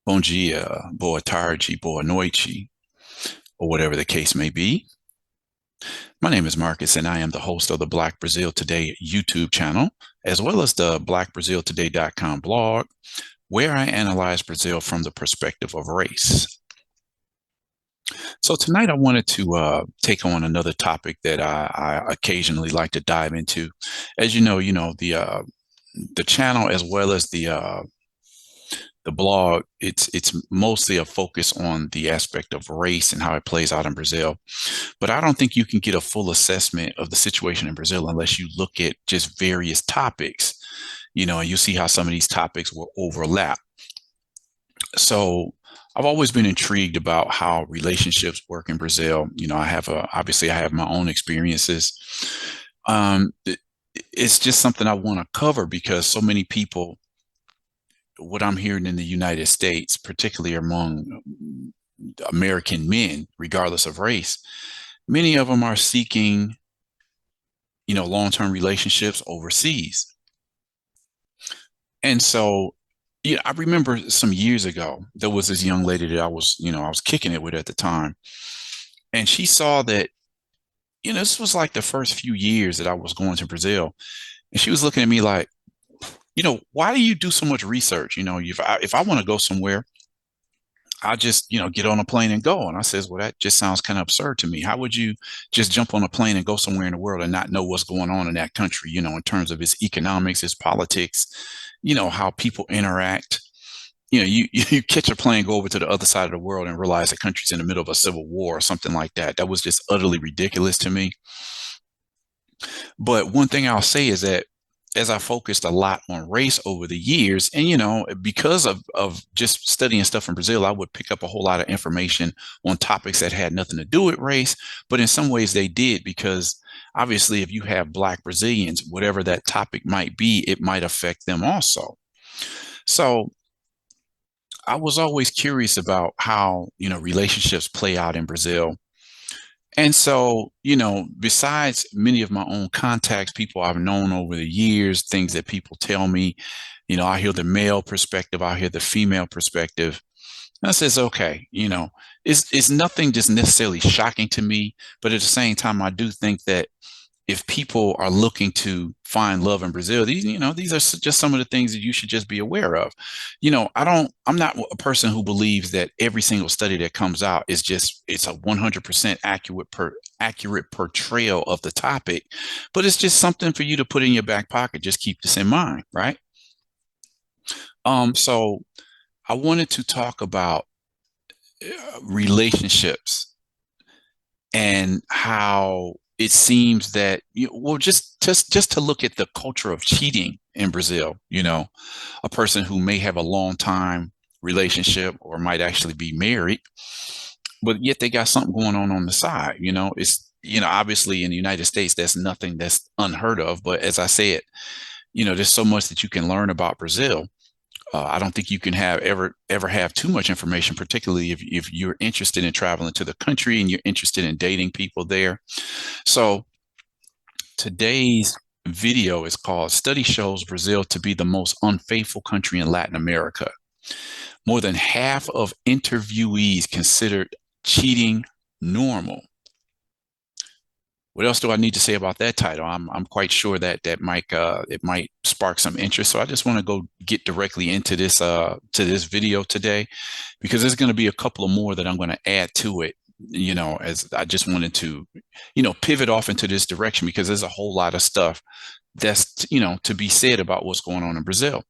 Bom dia, boa tarde, boa noite, or whatever the case may be. My name is Marcus, and I am the host of the Black Brazil Today YouTube channel, as well as the blackbraziltoday.com blog, where I analyze Brazil from the perspective of race. So tonight I wanted to take on another topic that I occasionally like to dive into. As the channel as well as the blog, it's mostly a focus on the aspect of race and how it plays out in Brazil. But I don't think you can get a full assessment of the situation in Brazil unless you look at just various topics, and you see how some of these topics will overlap. So I've always been intrigued about how relationships work in Brazil. Obviously I have my own experiences. It's just something I want to cover because so many people, what I'm hearing in the United States, particularly among American men, regardless of race, many of them are seeking, long-term relationships overseas. And so, I remember some years ago, there was this young lady that I was kicking it with at the time. And she saw that, this was like the first few years that I was going to Brazil. And she was looking at me like, why do you do so much research? If I want to go somewhere, I just, get on a plane and go. And I says, well, that just sounds kind of absurd to me. How would you just jump on a plane and go somewhere in the world and not know what's going on in that country, in terms of its economics, its politics, how people interact? You catch a plane, go over to the other side of the world and realize the country's in the middle of a civil war or something like that. That was just utterly ridiculous to me. But one thing I'll say is that as I focused a lot on race over the years, and because of just studying stuff in Brazil, I would pick up a whole lot of information on topics that had nothing to do with race, but in some ways they did, because obviously if you have Black Brazilians, whatever that topic might be, it might affect them also. So I was always curious about how, relationships play out in Brazil. And so, besides many of my own contacts, people I've known over the years, things that people tell me, I hear the male perspective, I hear the female perspective. And I says, okay, it's nothing just necessarily shocking to me, but at the same time, I do think that if people are looking to find love in Brazil, these are just some of the things that you should just be aware of. I'm not a person who believes that every single study that comes out it's a 100% accurate portrayal of the topic, but it's just something for you to put in your back pocket. Just keep this in mind, right? So I wanted to talk about relationships and how it seems that well, just to look at the culture of cheating in Brazil, a person who may have a long time relationship or might actually be married, but yet they got something going on the side. It's obviously in the United States that's nothing that's unheard of, but as I said, there's so much that you can learn about Brazil. I don't think you can ever have too much information, particularly if you're interested in traveling to the country and you're interested in dating people there. So today's video is called "Study Shows Brazil to be the Most Unfaithful Country in Latin America." More than half of interviewees considered cheating normal. What else do I need to say about that title? I'm quite sure that might it might spark some interest. So I just want to go get directly into this to this video today, because there's going to be a couple of more that I'm going to add to it. As I just wanted to, pivot off into this direction, because there's a whole lot of stuff that's to be said about what's going on in Brazil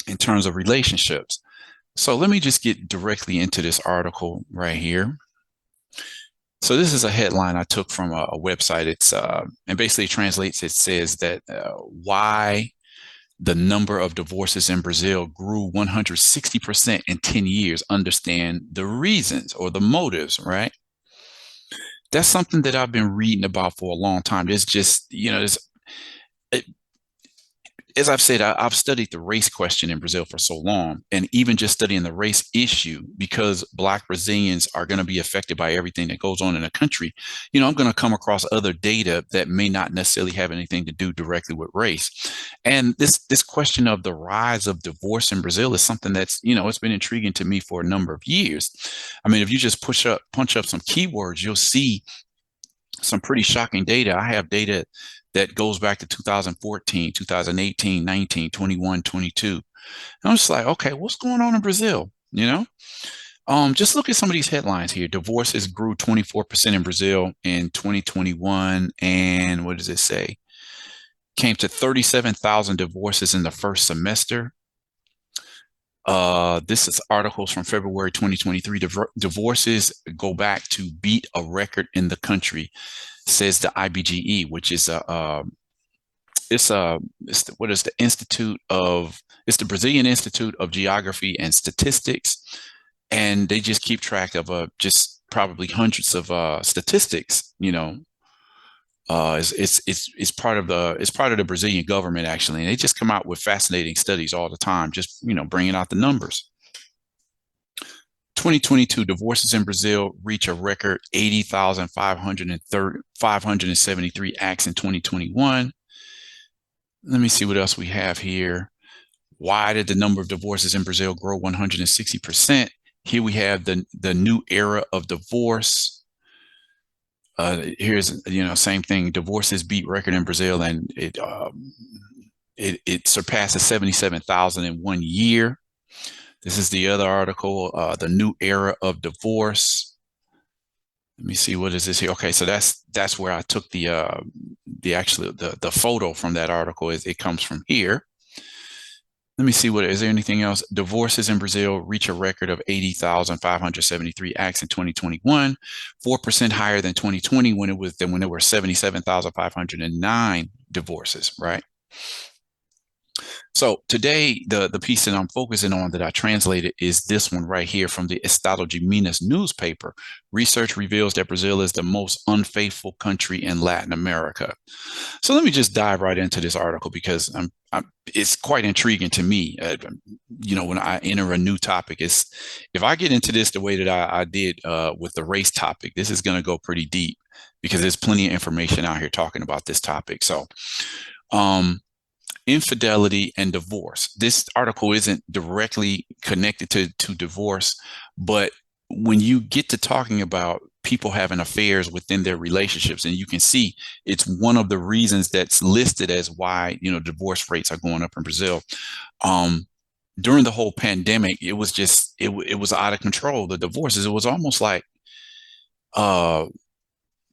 in terms of relationships. So let me just get directly into this article right here. So this is a headline I took from a website. It's and basically translates. It says that why the number of divorces in Brazil grew 160% in 10 years. Understand the reasons or the motives, right? That's something that I've been reading about for a long time. There's just, it, as I've said, I've studied the race question in Brazil for so long, and even just studying the race issue, because Black Brazilians are going to be affected by everything that goes on in the country. I'm going to come across other data that may not necessarily have anything to do directly with race. And this question of the rise of divorce in Brazil is something that's, it's been intriguing to me for a number of years. I mean, if you just punch up some keywords, you'll see some pretty shocking data. I have data that goes back to 2014, 2018, 19, 21, 22. And I'm just like, okay, what's going on in Brazil? Just look at some of these headlines here. Divorces grew 24% in Brazil in 2021. And what does it say? Came to 37,000 divorces in the first semester. This is articles from February 2023. Divorces go back to beat a record in the country, says the IBGE, which is it's the Brazilian Institute of Geography and Statistics, and they just keep track of just probably hundreds of statistics. It's part of the Brazilian government, actually, and they just come out with fascinating studies all the time, just bringing out the numbers. 2022 divorces in Brazil reach a record 80,573 acts in 2021. Let me see what else we have here. Why did the number of divorces in Brazil grow 160%? Here we have the new era of divorce. Here's same thing. Divorces beat record in Brazil, and it surpasses 77,000 in 1 year. This is the other article, the new era of divorce. Let me see, what is this here? Okay, so that's where I took the photo from that article. It comes from here. Let me see, is there anything else? Divorces in Brazil reach a record of 80,573 acts in 2021, 4% higher than 2020 when there were 77,509 divorces, right? So today, the piece that I'm focusing on that I translated is this one right here from the Estado de Minas newspaper. Research reveals that Brazil is the most unfaithful country in Latin America. So let me just dive right into this article, because it's quite intriguing to me. When I enter a new topic, if I get into this the way that I did with the race topic, this is going to go pretty deep, because there's plenty of information out here talking about this topic. So, infidelity and divorce. This article isn't directly connected to divorce, but when you get to talking about people having affairs within their relationships, and you can see it's one of the reasons that's listed as why divorce rates are going up in Brazil. During the whole pandemic, it was out of control. The divorces, it was almost like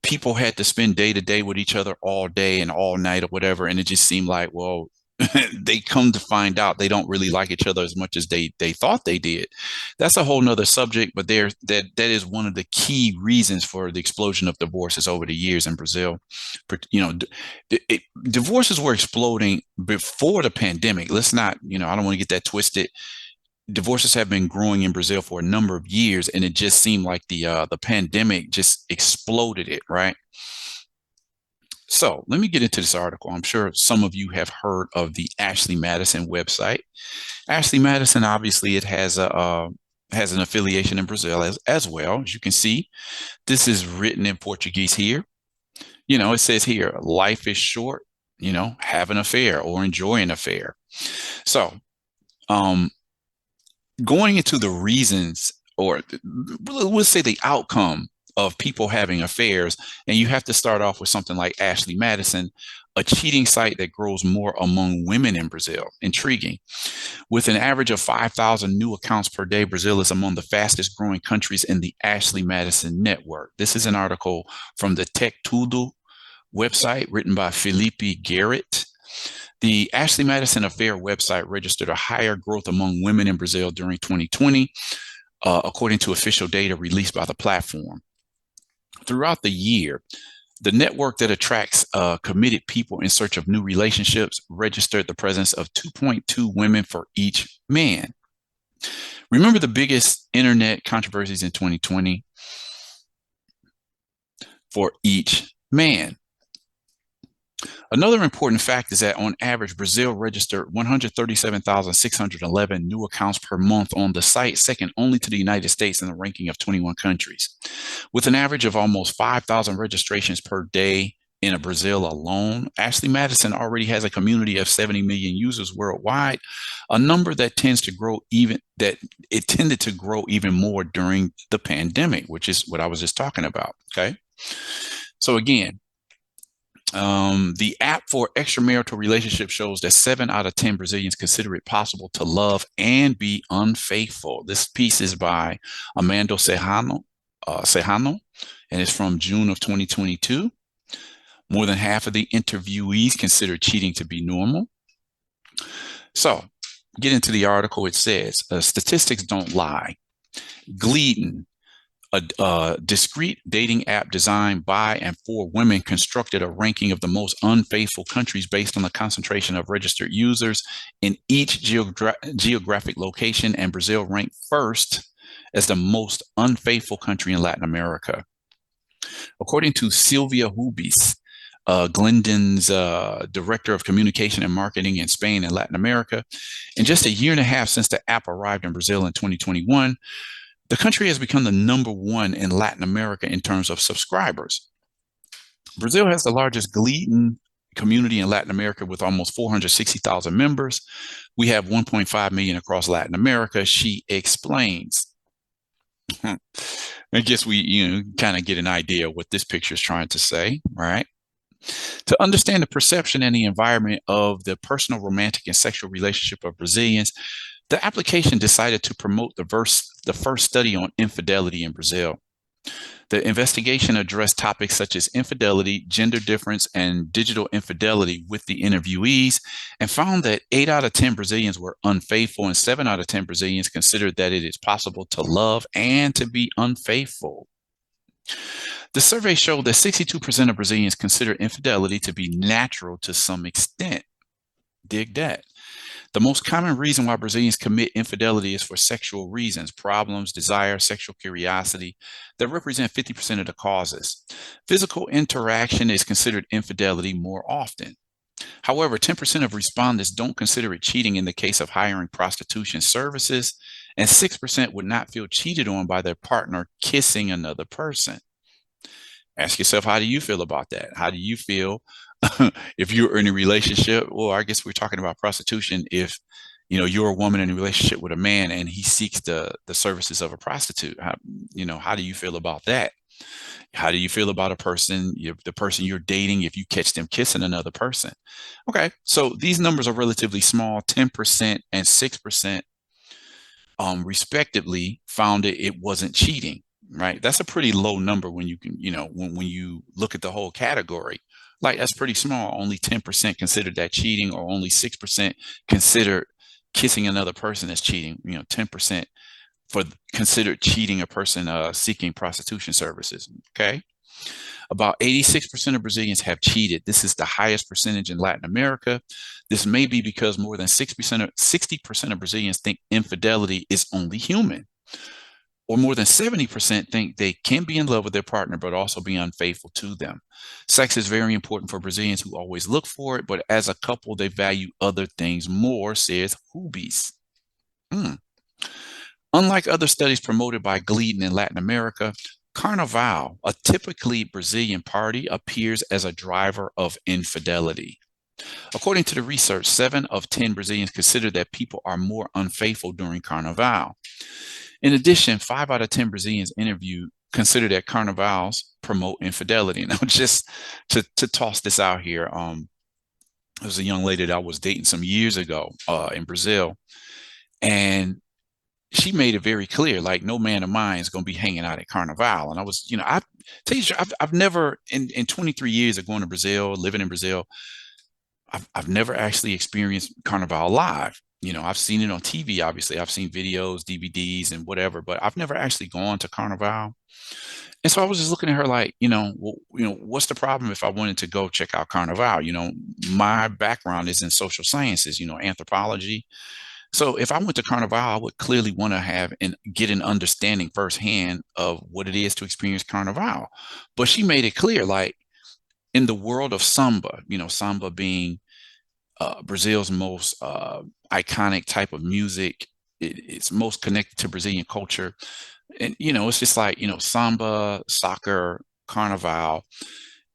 people had to spend day to day with each other all day and all night or whatever, and it just seemed like, well, they come to find out they don't really like each other as much as they thought they did. That's a whole nother subject, but that is one of the key reasons for the explosion of divorces over the years in Brazil. Divorces were exploding before the pandemic. Let's not, I don't want to get that twisted. Divorces have been growing in Brazil for a number of years, and it just seemed like the pandemic just exploded it, right? So let me get into this article. I'm sure some of you have heard of the Ashley Madison website. Ashley Madison, obviously, it has an affiliation in Brazil as well. As you can see, this is written in Portuguese here. It says here, life is short, have an affair or enjoy an affair. So going into the reasons, or we'll say the outcome of people having affairs, and you have to start off with something like Ashley Madison, a cheating site that grows more among women in Brazil. Intriguing. With an average of 5,000 new accounts per day, Brazil is among the fastest growing countries in the Ashley Madison network. This is an article from the Tech Tudo website written by Felipe Garrett. The Ashley Madison Affair website registered a higher growth among women in Brazil during 2020, according to official data released by the platform. Throughout the year, the network that attracts committed people in search of new relationships registered the presence of 2.2 women for each man. Remember the biggest internet controversies in 2020? For each man. Another important fact is that on average, Brazil registered 137,611 new accounts per month on the site, second only to the United States in the ranking of 21 countries. With an average of almost 5,000 registrations per day in Brazil alone, Ashley Madison already has a community of 70 million users worldwide, a number that it tended to grow even more during the pandemic, which is what I was just talking about. Okay. So again, the app for extramarital relationship shows that 7 out of 10 Brazilians consider it possible to love and be unfaithful. This piece is by Amando Serrano, and it's from June of 2022. More than half of the interviewees consider cheating to be normal. So, get into the article. It says, statistics don't lie. Gleeden, a discrete dating app designed by and for women, constructed a ranking of the most unfaithful countries based on the concentration of registered users in each geographic location, and Brazil ranked first as the most unfaithful country in Latin America. According to Sylvia Hubis, Glendon's director of communication and marketing in Spain and Latin America, in just a year and a half since the app arrived in Brazil in 2021, the country has become the #1 in Latin America in terms of subscribers. Brazil has the largest Gleeden community in Latin America with almost 460,000 members. We have 1.5 million across Latin America, she explains. I guess we kind of get an idea of what this picture is trying to say, right? To understand the perception and the environment of the personal, romantic, and sexual relationship of Brazilians, the application decided to promote the first study on infidelity in Brazil. The investigation addressed topics such as infidelity, gender difference, and digital infidelity with the interviewees, and found that 8 out of 10 Brazilians were unfaithful, and 7 out of 10 Brazilians considered that it is possible to love and to be unfaithful. The survey showed that 62% of Brazilians consider infidelity to be natural to some extent. Dig that. The most common reason why Brazilians commit infidelity is for sexual reasons, problems, desire, sexual curiosity that represent 50% of the causes. Physical interaction is considered infidelity more often. However, 10% of respondents don't consider it cheating in the case of hiring prostitution services, and 6% would not feel cheated on by their partner kissing another person. Ask yourself, how do you feel about that? How do you feel if you're in a relationship? Well, I guess we're talking about prostitution. If you're a woman in a relationship with a man and he seeks the services of a prostitute, how do you feel about that? How do you feel about the person you're dating, if you catch them kissing another person? Okay, so these numbers are relatively small. 10% and 6%, respectively, found it wasn't cheating. Right, that's a pretty low number when you can, when you look at the whole category. Like, that's pretty small. Only 10% considered that cheating, or only 6% considered kissing another person as cheating. 10% considered cheating a person seeking prostitution services. Okay. About 86% of Brazilians have cheated. This is the highest percentage in Latin America. This may be because more than 60% of Brazilians think infidelity is only human. Or more than 70% think they can be in love with their partner, but also be unfaithful to them. Sex is very important for Brazilians who always look for it, but as a couple, they value other things more, says Hubis. Unlike other studies promoted by Gleeden in Latin America, Carnival, a typically Brazilian party, appears as a driver of infidelity. According to the research, 7 of 10 Brazilians consider that people are more unfaithful during Carnival. In addition, 5 out of 10 Brazilians interviewed consider that carnivals promote infidelity. Now, just to toss this out here, there was a young lady that I was dating some years ago in Brazil, and she made it very clear, like, no man of mine is going to be hanging out at Carnival. And I was, I tell you, I've never, in 23 years of going to Brazil, living in Brazil, I've never actually experienced Carnival live. I've seen it on TV, obviously. I've seen videos, DVDs, and whatever, but I've never actually gone to Carnival. And so I was just looking at her like, what's the problem if I wanted to go check out Carnival? My background is in social sciences, anthropology. So if I went to Carnival, I would clearly want to have and get an understanding firsthand of what it is to experience Carnival. But she made it clear, like, In the world of samba, samba being Brazil's most iconic type of music, it's most connected to Brazilian culture. And, it's just like, samba, soccer, Carnival.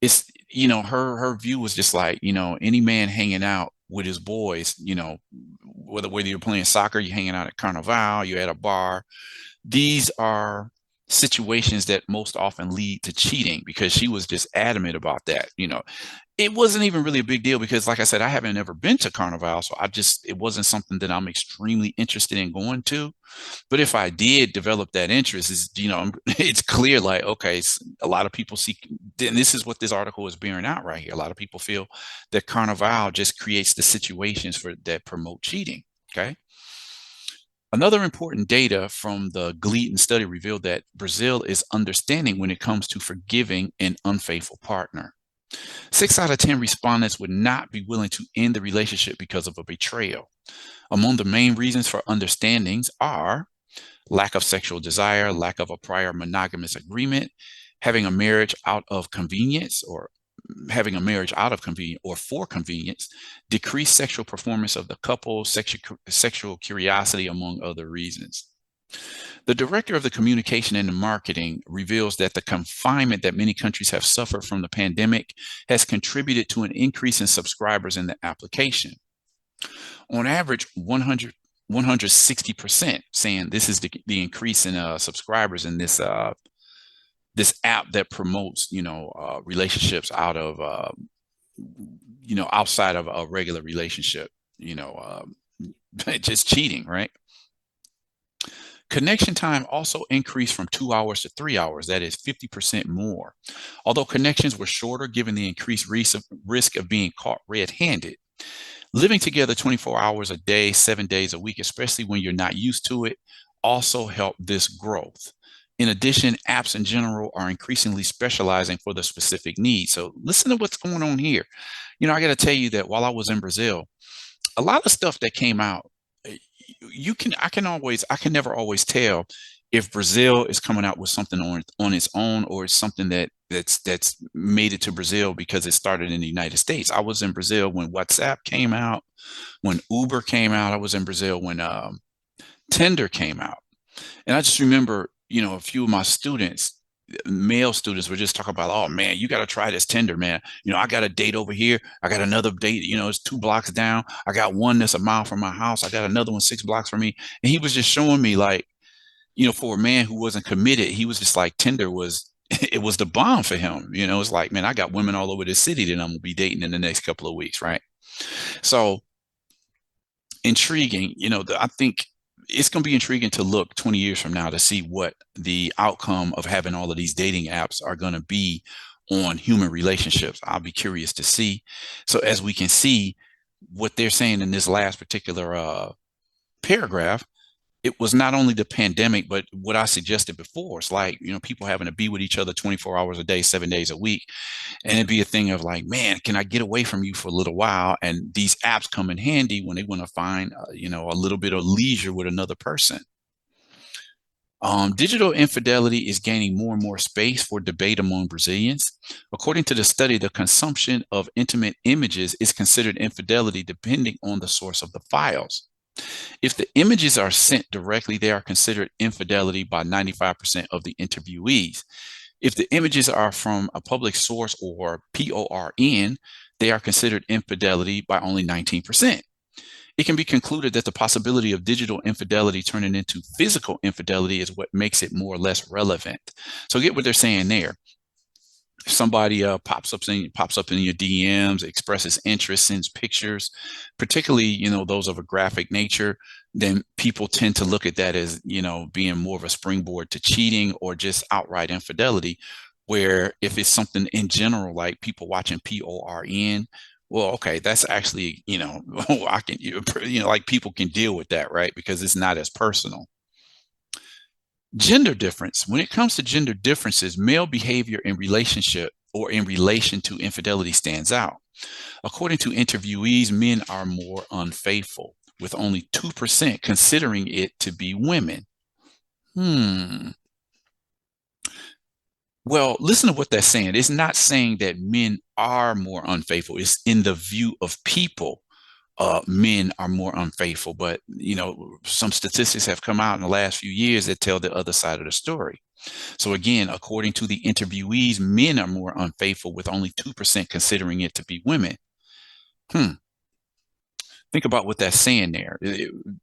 It's, her view was just like, any man hanging out with his boys, whether you're playing soccer, you're hanging out at Carnival, you're at a bar. These are situations that most often lead to cheating, because she was just adamant about that. It wasn't even really a big deal because, like I said, I haven't ever been to Carnival, so it wasn't something that I'm extremely interested in going to. But if I did develop that interest, it's clear, like, okay, a lot of people see, and this is what this article is bearing out right here. A lot of people feel that Carnival just creates the situations that promote cheating. Okay. Another important data from the Gleaton study revealed that Brazil is understanding when it comes to forgiving an unfaithful partner. 6 out of 10 respondents would not be willing to end the relationship because of a betrayal. Among the main reasons for understandings are lack of sexual desire, lack of a prior monogamous agreement, having a marriage out of convenience, or having a marriage out of convenience or for convenience, decreased sexual performance of the couple, sexual curiosity, among other reasons. The director of the communication and the marketing reveals that the confinement that many countries have suffered from the pandemic has contributed to an increase in subscribers in the application. On average, 160%, saying this is the increase in subscribers in this app that promotes relationships outside of a regular relationship, just cheating, right? Connection time also increased from 2 hours to 3 hours. That is 50% more. Although connections were shorter, given the increased risk of being caught red-handed, living together 24 hours a day, 7 days a week, especially when you're not used to it, also helped this growth. In addition, apps in general are increasingly specializing for the specific needs. So listen to what's going on here. I got to tell you that while I was in Brazil, a lot of stuff that came out, I can never always tell if Brazil is coming out with something on its own, or it's something that's made it to Brazil because it started in the United States. I was in Brazil when WhatsApp came out, when Uber came out. I was in Brazil when Tinder came out. And I just remember, a few of my students, male students, were just talking about, oh man, you got to try this Tinder, man. I got a date over here. I got another date, it's 2 blocks down. I got one that's a mile from my house. I got another one 6 blocks from me. And he was just showing me, like, for a man who wasn't committed, he was just like, Tinder was, it was the bomb for him. It's like, man, I got women all over the city that I'm going to be dating in the next couple of weeks. Right. So intriguing, I think it's going to be intriguing to look 20 years from now to see what the outcome of having all of these dating apps are going to be on human relationships. I'll be curious to see. So as we can see, what they're saying in this last particular paragraph, it was not only the pandemic, but what I suggested before. It's like, people having to be with each other 24 hours a day, 7 days a week. And it'd be a thing of like, man, can I get away from you for a little while? And these apps come in handy when they want to find, a little bit of leisure with another person. Digital infidelity is gaining more and more space for debate among Brazilians. According to the study, the consumption of intimate images is considered infidelity depending on the source of the files. If the images are sent directly, they are considered infidelity by 95% of the interviewees. If the images are from a public source, or PORN, they are considered infidelity by only 19%. It can be concluded that the possibility of digital infidelity turning into physical infidelity is what makes it more or less relevant. So get what they're saying there. If somebody pops up in your DMs, expresses interest, sends pictures, particularly those of a graphic nature, then people tend to look at that as being more of a springboard to cheating or just outright infidelity. Where if it's something in general, like people watching PORN, well, okay, that's actually I can like people can deal with that, right? Because it's not as personal. Gender difference. When it comes to gender differences, male behavior in relationship or in relation to infidelity stands out. According to interviewees, men are more unfaithful, with only 2% considering it to be women. Hmm. Well, listen to what that's saying. It's not saying that men are more unfaithful. It's in the view of people, men are more unfaithful. But, some statistics have come out in the last few years that tell the other side of the story. So again, according to the interviewees, men are more unfaithful, with only 2% considering it to be women. Hmm. Think about what that's saying there.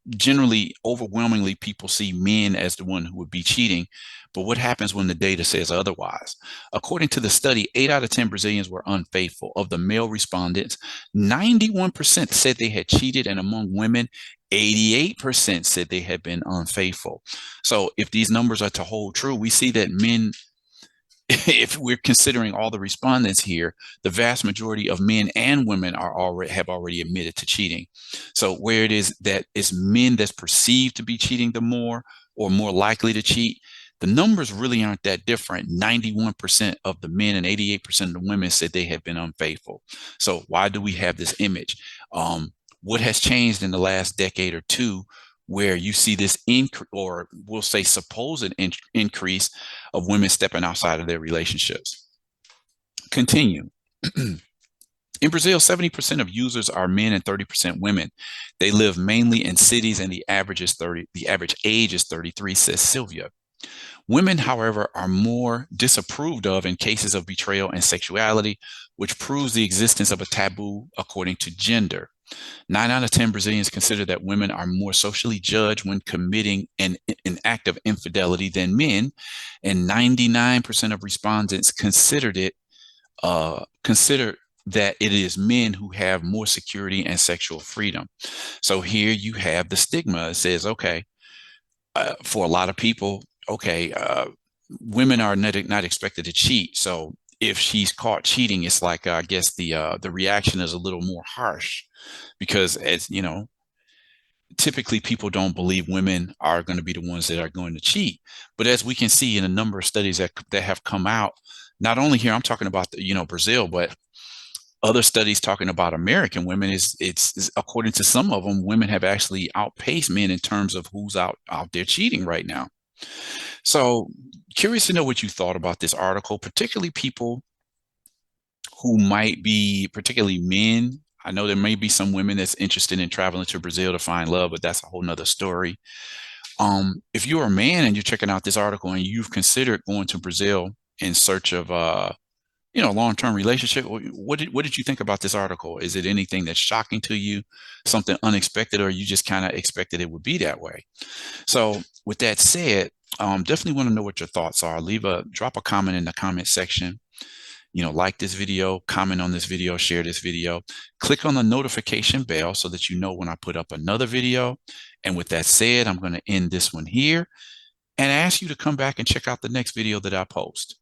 Generally, overwhelmingly, people see men as the one who would be cheating. But what happens when the data says otherwise? According to the study, 8 out of 10 Brazilians were unfaithful. Of the male respondents, 91% said they had cheated, and among women, 88% said they had been unfaithful. So if these numbers are to hold true, we see that men, if we're considering all the respondents here, the vast majority of men and women have already admitted to cheating. So where it is that it's men that's perceived to be cheating the more, or more likely to cheat, the numbers really aren't that different. 91% of the men and 88% of the women said they have been unfaithful. So why do we have this image? What has changed in the last decade or two, where you see this increase, or we'll say supposed increase, of women stepping outside of their relationships? Continue. In Brazil, 70% of users are men and 30% women. They live mainly in cities, and the average age is 33, says Sylvia. Women, however, are more disapproved of in cases of betrayal and sexuality, which proves the existence of a taboo according to gender. 9 out of 10 Brazilians consider that women are more socially judged when committing an act of infidelity than men, and 99% of respondents consider that it is men who have more security and sexual freedom. So here you have the stigma. It says, okay, for a lot of people, okay, women are not expected to cheat. So if she's caught cheating, it's like, I guess the reaction is a little more harsh, because, as you know, typically people don't believe women are going to be the ones that are going to cheat. But as we can see in a number of studies that have come out, not only here, I'm talking about Brazil, but other studies talking about American women, it's according to some of them, women have actually outpaced men in terms of who's out there cheating right now. So curious to know what you thought about this article, particularly people who might be, particularly men. I know there may be some women that's interested in traveling to Brazil to find love, but that's a whole nother story. If you're a man and you're checking out this article and you've considered going to Brazil in search of long-term relationship, what did you think about this article? Is it anything that's shocking to you, something unexpected, or you just kind of expected it would be that way? So with that said, definitely want to know what your thoughts are. Drop a comment in the comment section. Like this video, comment on this video, share this video, click on the notification bell so that you know when I put up another video. And with that said, I'm going to end this one here and ask you to come back and check out the next video that I post.